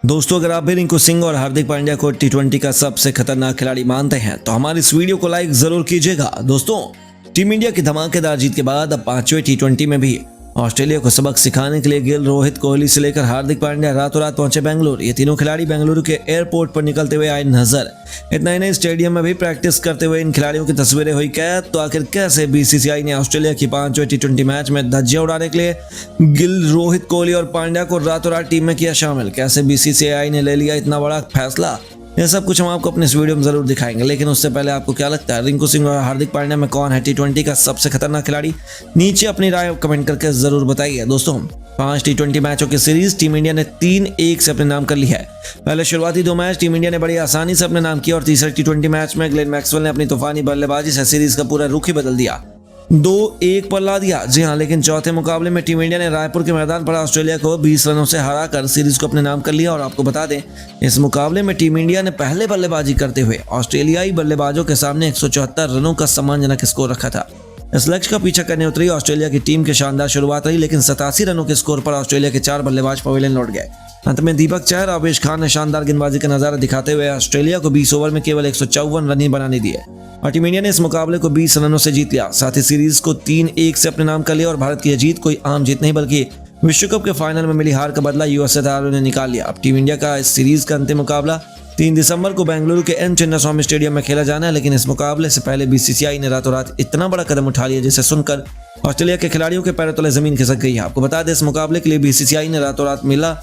दोस्तों, अगर आप भी रिंकू सिंह और हार्दिक पांड्या को टी20 का सबसे खतरनाक खिलाड़ी मानते हैं तो हमारी इस वीडियो को लाइक जरूर कीजिएगा। दोस्तों, टीम इंडिया की धमाकेदार जीत के बाद अब 5वें टी20 में भी ऑस्ट्रेलिया को सबक सिखाने के लिए गिल, रोहित, कोहली से लेकर हार्दिक पांड्या रातों रात पहुंचे बेंगलुरु। ये तीनों खिलाड़ी बेंगलुरु के एयरपोर्ट पर निकलते हुए आए नजर। इतना ही नहीं, स्टेडियम में भी प्रैक्टिस करते हुए इन खिलाड़ियों की तस्वीरें हुई कैद। तो आखिर कैसे बीसीसीआई ने ऑस्ट्रेलिया की 5वें टी20 मैच में धज्जियां उड़ाने के लिए गिल, रोहित, कोहली और पांड्या को रातों रात टीम में किया शामिल? कैसे बीसीसीआई ने ले लिया इतना बड़ा फैसला? यह सब कुछ हम आपको अपने इस वीडियो में जरूर दिखाएंगे, लेकिन उससे पहले आपको क्या लगता है, रिंकू सिंह और हार्दिक पांड्या में कौन है टी20 का सबसे खतरनाक खिलाड़ी? नीचे अपनी राय कमेंट करके जरूर बताइए। दोस्तों, 5 टी20 मैचों की सीरीज टीम इंडिया ने 3-1 से अपने नाम कर ली है। पहले शुरुआती 2 मैच टीम इंडिया ने बड़ी आसानी से अपने नाम किया और तीसरे टी20 मैच में ग्लेन मैक्सवेल ने अपनी तूफानी बल्लेबाजी से सीरीज का पूरा रुख ही बदल दिया, 2-1 पर ला दिया। जी हां, लेकिन चौथे मुकाबले में टीम इंडिया ने रायपुर के मैदान पर ऑस्ट्रेलिया को 20 रनों से हराकर सीरीज को अपने नाम कर लिया। और आपको बता दें, इस मुकाबले में टीम इंडिया ने पहले बल्लेबाजी करते हुए ऑस्ट्रेलियाई बल्लेबाजों के सामने 174 रनों का सम्मानजनक स्कोर रखा था। इस लक्ष्य का पीछा करने उतरी ऑस्ट्रेलिया की टीम की शानदार शुरुआत रही, लेकिन 87 रनों के स्कोर पर ऑस्ट्रेलिया के 4 बल्लेबाज पवेलियन लौट गए। अंत में दीपक चहर और आवेश खान ने शानदार गेंदबाजी का नजारा दिखाते हुए ऑस्ट्रेलिया को 20 ओवर में केवल 154 रन ही बनाने दिए और टीम इंडिया ने इस मुकाबले को 20 रनों से जीत लिया। साथ ही सीरीज को 3-1 से अपने नाम कर लिया और भारत की यह जीत कोई आम जीत नहीं बल्कि विश्व कप के फाइनल में मिली हार का बदला यूएसए तारों ने निकाल लिया। अब टीम इंडिया का इस सीरीज का अंतिम मुकाबला 3 दिसंबर को बेंगलुरु के एम चिन्नास्वामी स्टेडियम में खेला जाना है, लेकिन इस मुकाबले से पहले बीसीसीआई ने रातों रात इतना बड़ा कदम उठा लिया जिसे सुनकर ऑस्ट्रेलिया के खिलाड़ियों के पैरों तले जमीन खिसक गई है। आपको बता दें, इस मुकाबले के लिए बीसीसीआई ने रातों रात मिला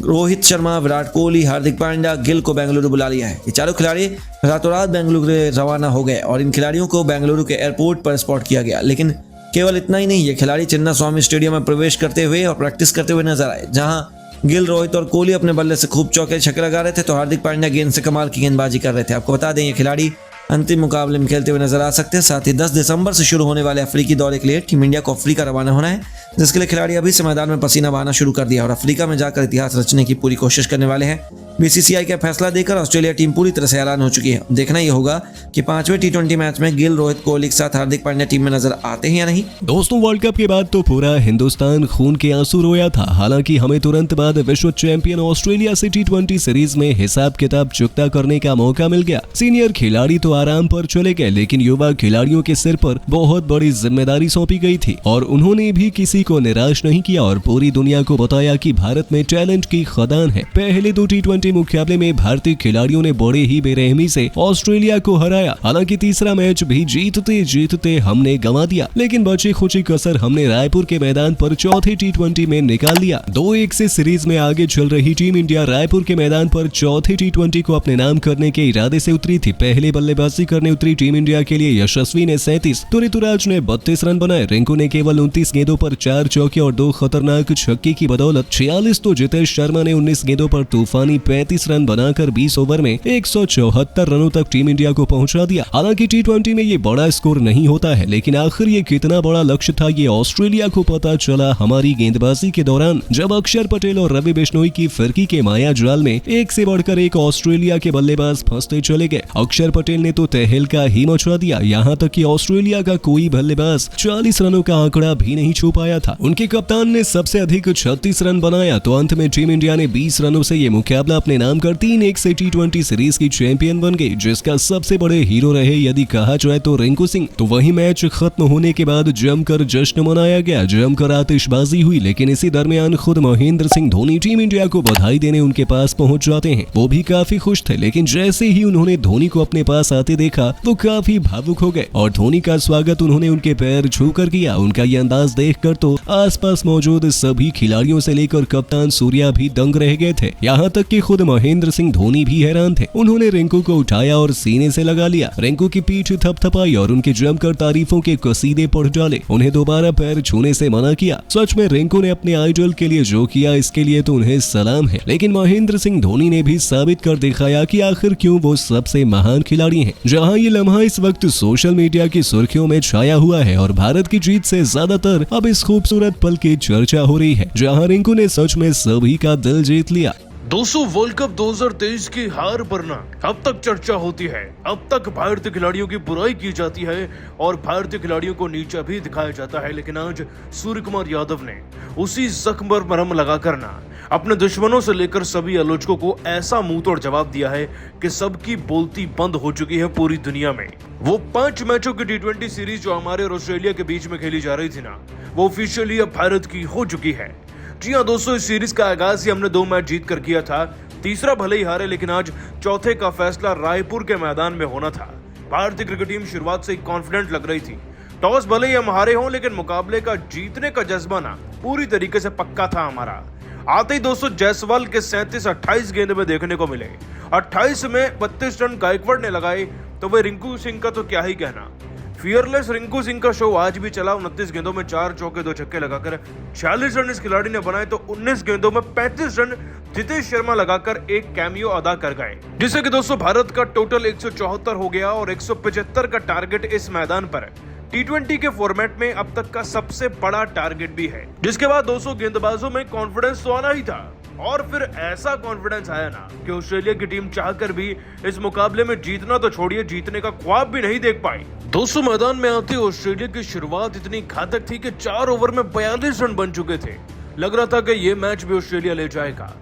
रोहित शर्मा, विराट कोहली, हार्दिक पांड्या, गिल को बेंगलुरु बुला लिया है। ये चारों खिलाड़ी रातों रात बेंगलुरु के रवाना हो गए और इन खिलाड़ियों को बेंगलुरु के एयरपोर्ट पर स्पॉट किया गया। लेकिन केवल इतना ही नहीं, ये खिलाड़ी चिन्नास्वामी स्टेडियम में प्रवेश करते हुए और प्रैक्टिस करते हुए नजर आए, जहां गिल, रोहित और कोहली अपने बल्ले से खूब चौके छक्के लगा रहे थे तो हार्दिक पांड्या गेंद से कमाल की गेंदबाजी कर रहे थे। आपको बता दें, ये खिलाड़ी अंतिम मुकाबले में खेलते हुए नजर आ सकते हैं। साथ ही 10 दिसंबर से शुरू होने वाले अफ्रीकी दौरे के लिए टीम इंडिया को अफ्रीका रवाना होना है, जिसके लिए खिलाड़ी अभी से मैदान में पसीना बहाना शुरू कर दिया और अफ्रीका में जाकर इतिहास रचने की पूरी कोशिश करने वाले हैं। बीसीसीआई का फैसला देकर ऑस्ट्रेलिया टीम पूरी तरह से हैरान हो चुकी है। देखना यह होगा कि 5वें टी20 मैच में गिल, रोहित, कोहली के साथ हार्दिक पांड्या टीम में नजर आते हैं या नहीं। दोस्तों, वर्ल्ड कप के बाद तो पूरा हिंदुस्तान खून के आंसू रोया था। हालांकि हमें तुरंत बाद विश्व चैंपियन ऑस्ट्रेलिया से टी20 सीरीज में हिसाब किताब चुकता करने का मौका मिल गया। सीनियर खिलाड़ी तो आराम पर चले गए, लेकिन युवा खिलाड़ियों के सिर पर बहुत बड़ी जिम्मेदारी सौंपी गई थी और उन्होंने भी किसी को निराश नहीं किया और पूरी दुनिया को बताया कि भारत में टैलेंट की खदान है। पहले 2 टी20 मुकाबले में भारतीय खिलाड़ियों ने बड़े ही बेरहमी से ऑस्ट्रेलिया को हराया। हालांकि तीसरा मैच भी जीतते जीतते हमने गंवा दिया, लेकिन बची खुची कसर हमने रायपुर के मैदान पर चौथे टी20 में निकाल लिया। 2-1 से सीरीज में आगे चल रही टीम इंडिया रायपुर के मैदान पर चौथे टी20 को अपने नाम करने के इरादे से उतरी थी। पहले बल्लेबाजी करने उतरी टीम इंडिया के लिए यशस्वी ने 37, तो ऋतुराज ने 32 रन बनाए। रिंकू ने केवल 29 गेंदों पर 4 चौके और 2 खतरनाक छक्के की बदौलत 46, तो जितेश शर्मा ने 19 गेंदों पर तूफानी 35 रन बनाकर 20 ओवर में 174 रनों तक टीम इंडिया को पहुंचा दिया। हालांकि टी20 में ये बड़ा स्कोर नहीं होता है, लेकिन आखिर ये कितना बड़ा लक्ष्य था ये ऑस्ट्रेलिया को पता चला हमारी गेंदबाजी के दौरान, जब अक्षर पटेल और रवि बिश्नोई की फिरकी के माया जाल में एक से बढ़कर एक ऑस्ट्रेलिया के बल्लेबाज फंसते चले गए। अक्षर पटेल ने तो तहलका ही मचा दिया, यहाँ तक कि ऑस्ट्रेलिया का कोई बल्लेबाज 40 रनों का आंकड़ा भी नहीं छू पाया था। उनके कप्तान ने सबसे अधिक 36 रन बनाया, तो अंत में टीम इंडिया ने 20 रनों से ये मुकाबला अपने नाम कर 3-1 से टी20 सीरीज की चैंपियन बन गई, जिसका सबसे बड़े हीरो रहे यदि कहा जाए तो रिंकू सिंह। तो वही मैच खत्म होने के बाद जमकर जश्न मनाया गया, जमकर आतिशबाजी हुई, लेकिन इसी दरमियान खुद महेंद्र सिंह धोनी टीम इंडिया को बधाई देने उनके पास पहुंच जाते हैं। वो भी काफी खुश थे, लेकिन जैसे ही उन्होंने धोनी को अपने पास आते देखा वो काफी भावुक हो गए और धोनी का स्वागत उन्होंने उनके पैर छूकर किया। उनका ये अंदाज देखकर तो आसपास मौजूद सभी खिलाड़ियों से लेकर कप्तान सूर्या भी दंग रह गए थे। यहाँ तक कि खुद महेंद्र सिंह धोनी भी हैरान थे। उन्होंने रिंकू को उठाया और सीने से लगा लिया, रिंकू की पीठ थपथपाई और उनके जमकर तारीफों के कसीदे पढ़ डाले। उन्हें दोबारा पैर छूने से मना किया। सच में रिंकू ने अपने आइडल के लिए जो किया इसके लिए तो उन्हें सलाम है, लेकिन महेंद्र सिंह धोनी ने भी साबित कर दिखाया कि आखिर क्यों वो सबसे महान खिलाड़ी हैं। जहां ये लम्हा इस वक्त सोशल मीडिया की सुर्खियों में छाया हुआ है और भारत की जीत से ज्यादातर अब इस खूबसूरत पल की चर्चा हो रही है, जहां रिंकू ने सच में सभी का दिल जीत लिया। दोस्तों, वर्ल्ड कप 2023 की हार वरना अब तक चर्चा होती है। अब तक भारतीय खिलाड़ियों की बुराई की जाती है और भारतीय खिलाड़ियों को नीचा भी दिखाया जाता है, लेकिन आज सूर्य कुमार यादव ने उसी जख्म पर मरहम लगा करना अपने दुश्मनों से लेकर सभी आलोचकों को ऐसा मुंह तोड़ जवाब दिया है कि सबकी बोलती बंद हो चुकी है पूरी दुनिया में। वो 5 मैचों की T20 सीरीज जो हमारे और ऑस्ट्रेलिया के बीच में खेली जा रही थी ना, वो ऑफिशियली अब भारत की हो चुकी है। जी हाँ दोस्तों, इस सीरीज का आगाज ही हमने 2 मैच जीत कर किया था। तीसरा भले ही हारे, लेकिन आज चौथे का फैसला रायपुर के मैदान में होना था। भारतीय क्रिकेट टीम शुरुआत से ही कॉन्फिडेंट लग रही थी। टॉस भले ही हम हारे हों, लेकिन मुकाबले का जीतने का जज्बा ना पूरी तरीके से पक्का था हमारा। आते ही दोस्तों जायसवाल के 37-28 गेंद में देखने को मिले। 28 में 32 रन गायकवाड़ ने लगाए, तो वह रिंकू सिंह का तो क्या ही कहना। फियरलेस रिंकू सिंह का शो आज भी चला। 29 गेंदों में 4 चौके 2 छक्के लगाकर 46 रन इस खिलाड़ी ने बनाए, तो 19 गेंदों में 35 रन जितेश शर्मा लगाकर एक कैमियो अदा कर गए, जिससे कि दोस्तों भारत का टोटल 174 हो गया और 175 का टारगेट इस मैदान पर T20 के फॉर्मेट में अब तक का सबसे बड़ा टारगेट भी है। जिसके बाद 200 गेंदबाजों में कॉन्फिडेंस तो आना ही था, और फिर ऐसा कॉन्फिडेंस आया ना कि ऑस्ट्रेलिया की टीम चाहकर भी इस मुकाबले में जीतना तो छोड़िए, जीतने का ख्वाब भी नहीं देख पाई। दोस्तों मैदान में आते ऑस्ट्रेलिया की शुरुआत इतनी घातक थी कि 4 ओवर में 42 रन बन चुके थे। लग रहा था कि ये मैच भी ऑस्ट्रेलिया ले जाएगा,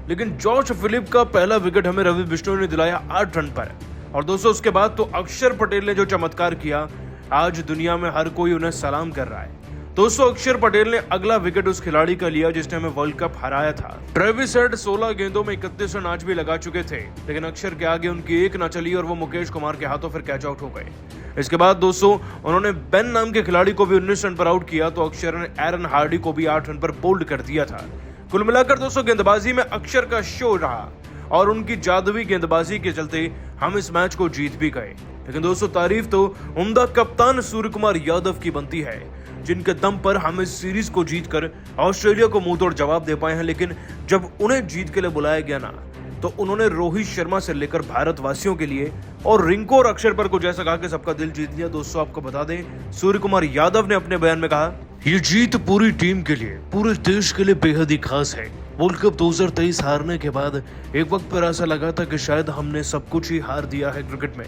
लेकिन जॉर्ज फिलिप का पहला विकेट हमें रवि बिश्नोई ने दिलाया 8 रन पर। और दोस्तों उसके बाद तो अक्षर पटेल ने जो चमत्कार किया, आज दुनिया में हर कोई उन्हें सलाम कर रहा है। दोस्तों अक्षर पटेल ने अगला विकेट उस खिलाड़ी का लिया जिसने हमें वर्ल्ड कप हराया था। ट्रेविस हेड 16 गेंदों में 31 रन आज भी लगा चुके थे, लेकिन अक्षर के आगे उनकी एक न चली और वो मुकेश कुमार के हाथों फिर कैच आउट हो गए। इसके बाद दोस्तों उन्होंने बेन नाम के खिलाड़ी को भी 19 रन पर आउट किया, तो अक्षर ने एरन हार्डी को भी 8 रन पर बोल्ड कर दिया था। कुल मिलाकर दोस्तों गेंदबाजी में अक्षर का शो रहा और उनकी जादुई गेंदबाजी के चलते हम इस मैच को जीत भी गए। लेकिन दोस्तों तारीफ तो उम्दा कप्तान सूर्य कुमार यादव की बनती है, जिनके दम पर हम इस सीरीज को जीतकर ऑस्ट्रेलिया को मुंह तोड़ जवाब दे पाए हैं। लेकिन जब उन्हें जीत के लिए बुलाया गया ना, तो उन्होंने रोहित शर्मा से लेकर भारतवासियों के लिए और रिंकू और अक्षर पर कुछ ऐसा कहा कि सबका दिल जीत लिया। दोस्तों आपको बता दें, सूर्य कुमार यादव ने अपने बयान में कहा, ये जीत पूरी टीम के लिए, पूरे देश के लिए बेहद ही खास है। वर्ल्ड कप 2023 हारने के बाद एक वक्त पर ऐसा लगा था कि शायद हमने सब कुछ ही हार दिया है क्रिकेट में,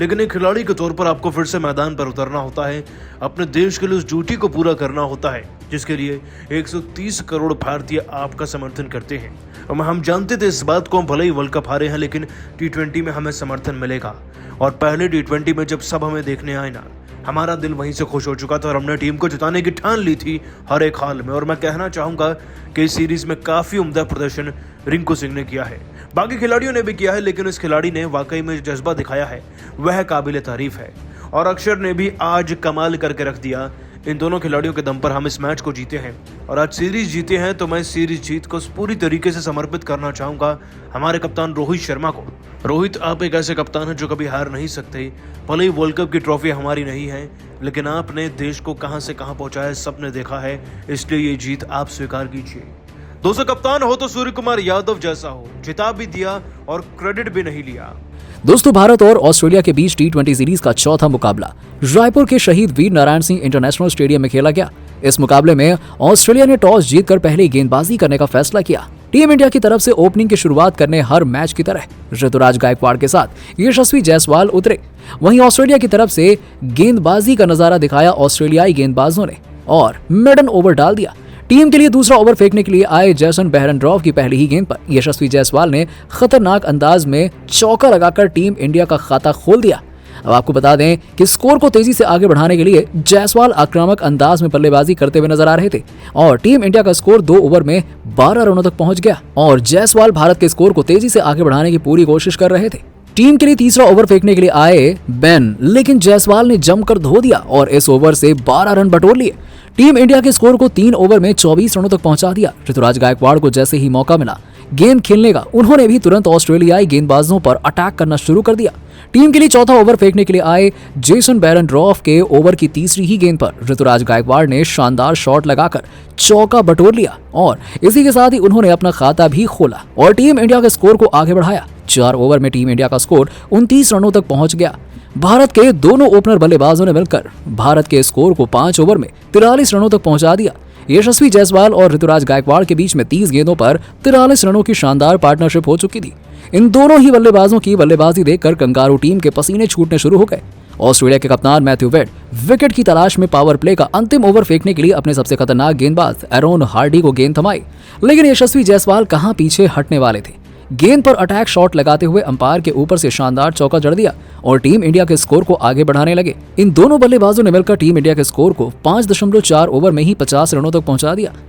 लेकिन एक खिलाड़ी के तौर पर आपको फिर से मैदान पर उतरना होता है, अपने देश के लिए उस ड्यूटी को पूरा करना होता है जिसके लिए 130 करोड़ भारतीय आपका समर्थन करते हैं। और हम जानते थे इस बात को, हम भले ही वर्ल्ड कप हारे हैं, लेकिन T20 में हमें समर्थन मिलेगा। और पहले T20 में जब सब हमें देखने आए ना, हमारा दिल वहीं से खुश हो चुका था और हमने टीम को जिताने की ठान ली थी हर एक हाल में। और मैं कहना चाहूंगा कि इस सीरीज में काफी उम्दा प्रदर्शन रिंकू सिंह ने किया है, बाकी खिलाड़ियों ने भी किया है, लेकिन इस खिलाड़ी ने वाकई में जज्बा दिखाया है वह काबिल तारीफ है। और अक्षर ने भी आज कमाल करके रख दिया। इन दोनों खिलाड़ियों के दम पर हम इस मैच को जीते हैं और आज सीरीज जीते हैं, तो मैं सीरीज जीत को पूरी तरीके से समर्पित करना चाहूंगा हमारे कप्तान रोहित शर्मा को। रोहित, आप एक ऐसे कप्तान हैं जो कभी हार नहीं सकते। भले ही वर्ल्ड कप की ट्रॉफी हमारी नहीं है, लेकिन आपने देश को कहां से कहां पहुंचाया सबने देखा है, इसलिए ये जीत आप स्वीकार कीजिए। दोस्तों कप्तान हो तो सूर्य कुमार यादव जैसा हो, जिता भी दिया और क्रेडिट भी नहीं लिया। दोस्तों भारत और ऑस्ट्रेलिया के बीच T20 सीरीज का चौथा मुकाबला रायपुर के शहीद वीर नारायण सिंह इंटरनेशनल स्टेडियम में खेला गया। इस मुकाबले में ऑस्ट्रेलिया ने टॉस जीतकर पहले गेंदबाजी करने का फैसला किया। टीम इंडिया की तरफ से ओपनिंग की शुरुआत करने हर मैच की तरह ऋतुराज गायकवाड़ के साथ यशस्वी जायसवाल उतरे। वहीं ऑस्ट्रेलिया की तरफ से गेंदबाजी का नजारा दिखाया ऑस्ट्रेलियाई गेंदबाजों ने और मिडन ओवर डाल दिया। टीम के लिए दूसरा ओवर फेंकने के लिए आए जैसन बेहरनड्रॉफ की पहली ही गेंद पर यशस्वी जायसवाल ने खतरनाक अंदाज में चौका लगाकर टीम इंडिया का खाता खोल दिया। अब आपको बता दें कि स्कोर को तेजी से आगे बढ़ाने के लिए जायसवाल आक्रामक अंदाज में बल्लेबाजी करते हुए नजर आ रहे थे और टीम इंडिया का स्कोर 2 ओवर में 12 रनों तक पहुंच गया और जायसवाल भारत के स्कोर को तेजी से आगे बढ़ाने की पूरी कोशिश कर रहे थे। टीम के लिए तीसरा ओवर फेंकने के लिए आए बेन, लेकिन जायसवाल ने जमकर धो दिया और इस ओवर से 12 रन बटोर लिए। टीम इंडिया के स्कोर को 3 ओवर में 24 रनों तक पहुंचा दिया। ऋतुराज गायकवाड़ को जैसे ही मौका मिला गेंद खेलने का, उन्होंने भी तुरंत ऑस्ट्रेलियाई गेंदबाजों पर अटैक करना शुरू कर दिया। टीम के लिए चौथा ओवर फेंकने के लिए आए जेसन बेहरनड्रॉफ के ओवर की तीसरी ही गेंद पर ऋतुराज गायकवाड़ ने शानदार शॉट लगाकर चौका बटोर लिया और इसी के साथ ही उन्होंने अपना खाता भी खोला और टीम इंडिया के स्कोर को आगे बढ़ाया। 4 ओवर में टीम इंडिया का स्कोर 29 रनों तक पहुंच गया। भारत के दोनों ओपनर बल्लेबाजों ने मिलकर भारत के स्कोर को 5 ओवर में 43 रनों तक पहुंचा दिया। यशस्वी जायसवाल और ऋतुराज गायकवाड़ के बीच में 30 गेंदों पर 43 रनों की शानदार पार्टनरशिप हो चुकी थी। इन दोनों ही बल्लेबाजों की बल्लेबाजी देखकर कंगारू टीम के पसीने छूटने शुरू हो गए ऑस्ट्रेलिया के कप्तान मैथ्यू वेड विकेट की तलाश में पावर प्ले का अंतिम ओवर फेंकने के लिए अपने सबसे खतरनाक गेंदबाज एरोन हार्डी को गेंद थमाई, लेकिन यशस्वी जायसवाल कहां पीछे हटने वाले थे। गेंद पर अटैक शॉट लगाते हुए अंपायर के ऊपर से शानदार चौका जड़ दिया और टीम इंडिया के स्कोर को आगे बढ़ाने लगे। इन दोनों बल्लेबाजों ने मिलकर टीम इंडिया के स्कोर को 5.4 ओवर में ही 50 रनों तक पहुंचा दिया।